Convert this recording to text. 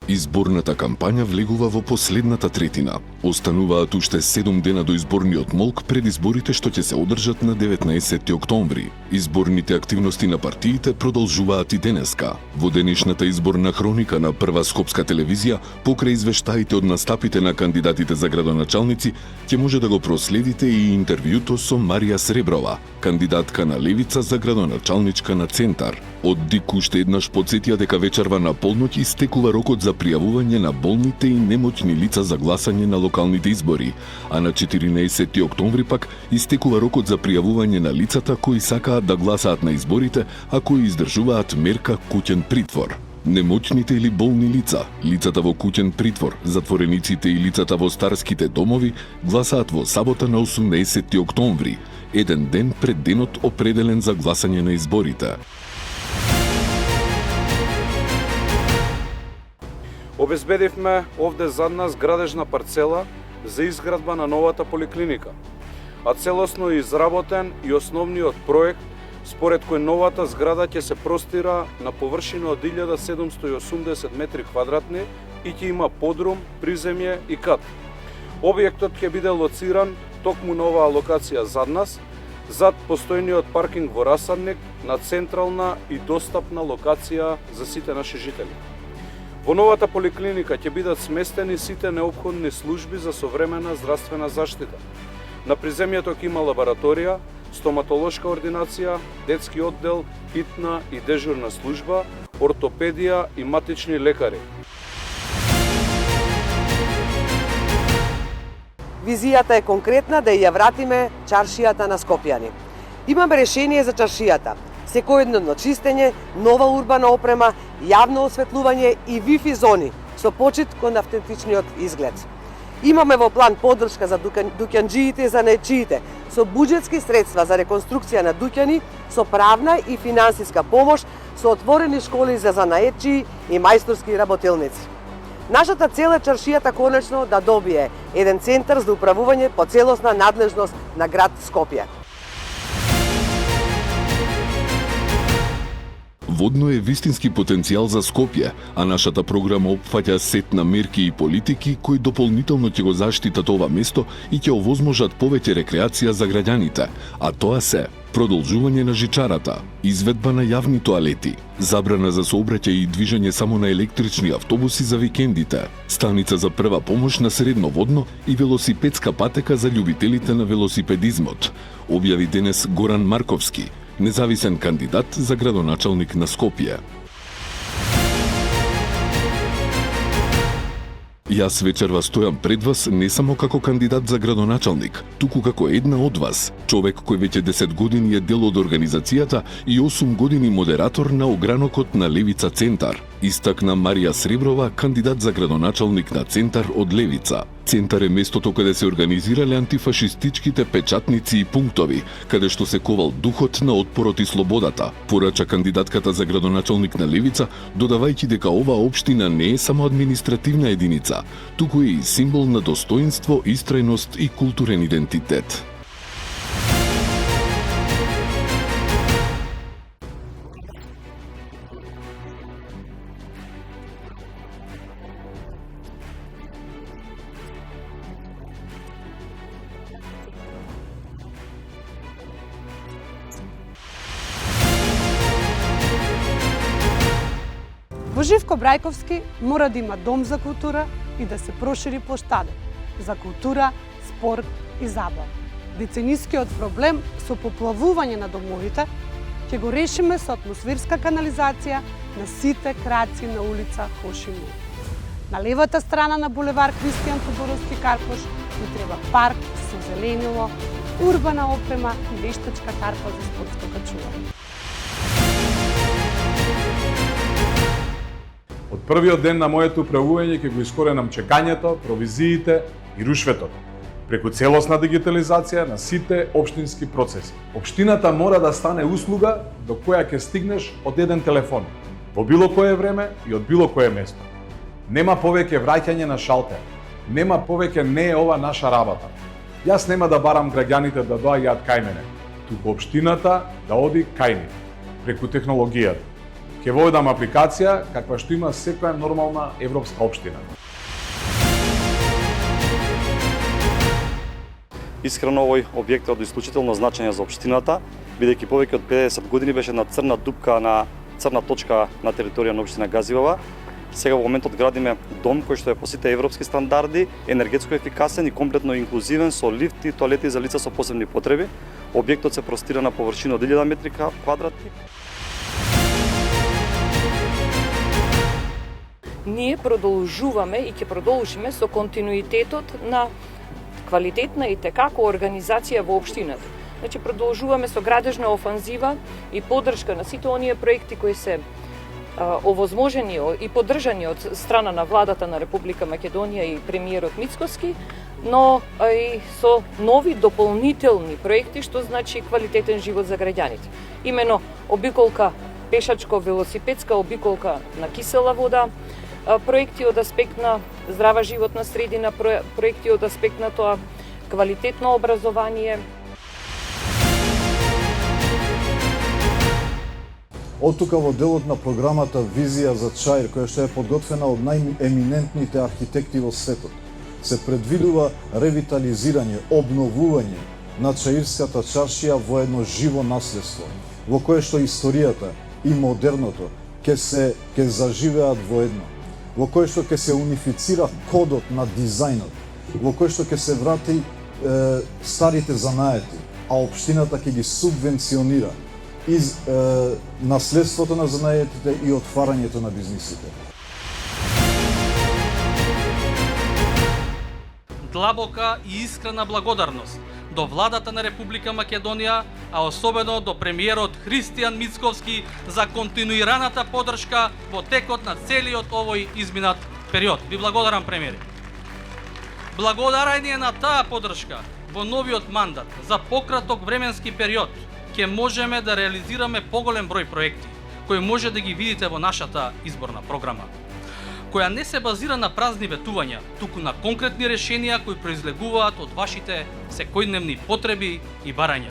Изборната кампања влегува во последната третина. Остануваат уште 7 дена до изборниот молк пред изборите што ќе се одржат на 19 октомври. Изборните активности на партиите продолжуваат и денеска. Во денешната изборна хроника на Прва Скопска телевизија, покрај извештаите од настапите на кандидатите за градоначалници, ќе може да го проследите и интервјуто со Марија Среброва, кандидатка на Левица за градоначалничка на Центар. Од ДИК уште еднаш потсетија дека вечерва на полноќ истекува рокот за пријавување на болните и немоќни лица за гласање на локалните избори, а на 14 октомври пак истекува рокот за пријавување на лицата кои сакаат да гласаат на изборите, а кои издржуваат мерка куќен притвор. Немоќните или болни лица, лицата во куќен притвор, затворениците и лицата во старските домови гласаат во сабота на 18 октомври, еден ден пред денот определен за гласање на изборите. Обезбедивме овде зад нас градежна парцела за изградба на новата поликлиника, а целосно изработен и основниот проект според кој новата зграда ќе се простира на површина од 1780 метри квадратни и ќе има подрум, приземје и кат. Објектот ќе биде лоциран токму на оваа локација зад нас, зад постојниот паркинг во Расадник, на централна и достапна локација за сите наши жители. Во новата поликлиника ќе бидат сместени сите неопходни служби за современа здравствена заштита. На приземјето ќе има лабораторија, стоматолошка ординација, детски оддел, хитна и дежурна служба, ортопедија и матични лекари. Визијата е конкретна да ја вратиме чаршијата на скопјани. Имаме решение за чаршијата. Секојдневно чистење, нова урбана опрема, јавно осветлување и Wi-Fi зони со почит кон автентичниот изглед. Имаме во план поддршка за дуќанџиите и занаетчиите со буџетски средства за реконструкција на дуќани, со правна и финансиска помош, со отворени школи за занаетчии и мајсторски работилници. Нашата цел е чаршијата конечно да добие еден центар за управување по целосна надлежност на град Скопје. Водно е вистински потенцијал за Скопје, а нашата програма опфаќа сет на мерки и политики кои дополнително ќе го заштитат ова место и ќе овозможат повеќе рекреација за граѓаните, а тоа се продолжување на жичарата, изведба на јавни тоалети, забрана за сообраќај и движење само на електрични автобуси за викендите, станица за прва помош на средно водно и велосипедска патека за љубителите на велосипедизмот, објави денес Горан Марковски, независен кандидат за градоначалник на Скопје. Јас вечерва стојам пред вас не само како кандидат за градоначалник, туку како една од вас, човек кој веќе 10 години е дел од организацијата и 8 години модератор на огранокот на Левица Центар, истакна Марија Среброва, кандидат за градоначалник на Центар од Левица. Центар е местото каде се организирале антифашистичките печатници и пунктови, каде што се ковал духот на отпорот и слободата, порача кандидатката за градоначалник на Левица, додавајќи дека оваа општина не е само административна единица, туку е и символ на достоинство, истрајност и културен идентитет. Во Живко Брајковски мора да има дом за култура и да се прошири плоштадот за култура, спорт и забава. Деценискиот проблем со поплавување на домовите ќе го решиме со атмосферска канализација на сите краци на улица Хошиму. На левата страна на булевар Кристијан Тодоровски Карпош ни треба парк со зеленило, урбана опрема и вештачка тарпа за спортско качување. Од првиот ден на моето управување ќе го искоренам чекањето, провизиите и рушветот, преку целосна дигитализација на сите општински процеси. Општината мора да стане услуга до која ќе стигнеш од еден телефон, во било кое време и од било кое место. Нема повеќе враќање на шалтер, нема повеќе не е ова наша работа. Јас нема да барам граѓаните да доаѓаат кај мене, туку општината да оди кај нив, преку технологијата. Ќе воведам апликација каква што има секоја нормална европска општина. Искрено овој објект е од исклучително значење за општината, бидејќи повеќе од 50 години беше една црна дупка црна точка на територија на општина Газивава. Сега во моментот градиме дом кој што е по сите европски стандарди, енергетско ефикасен и комплетно инклузивен со лифт и тоалети за лица со посебни потреби. Објектот се простира на површина од 1000 метри квадратни. Ние продолжуваме и ќе продолжиме со континуитетот на квалитетна и текако организација во општината. Значи продолжуваме со градежна офанзива и поддршка на сите оние проекти кои се овозможени и поддржани од страна на владата на Република Македонија и премиерот Мицкоски, но и со нови дополнителни проекти, што значи квалитетен живот за граѓаните. Имено обиколка пешачко-велосипедска обиколка на кисела вода, проекти од аспект на здрава животна средина, проекти од аспект на тоа квалитетно образование. Од тука во делот на програмата Визија за Чаир, која што е подготвена од најеминентните архитекти во светот, се предвидува ревитализирање, обновување на Чаирската чаршија во едно живо наследство, во кое што историјата и модерното ќе заживеат во едно, во кое што ќе се унифицира кодот на дизајнот, во кое што ќе се врати старите занаети, а општината ќе ги субвенционира из наследството на занаетите и отварањето на бизнисите. Длабока и искрена благодарност до владата на Република Македонија, а особено до премиерот Христијан Мицковски за континуираната поддршка во текот на целиот овој изминат период. Ви благодарам, премиери. Благодарање на таа поддршка во новиот мандат за пократок временски период ќе можеме да реализираме поголем број проекти, кои може да ги видите во нашата изборна програма, која не се базира на празни ветувања, туку на конкретни решенија кои произлегуваат од вашите секојдневни потреби и барања.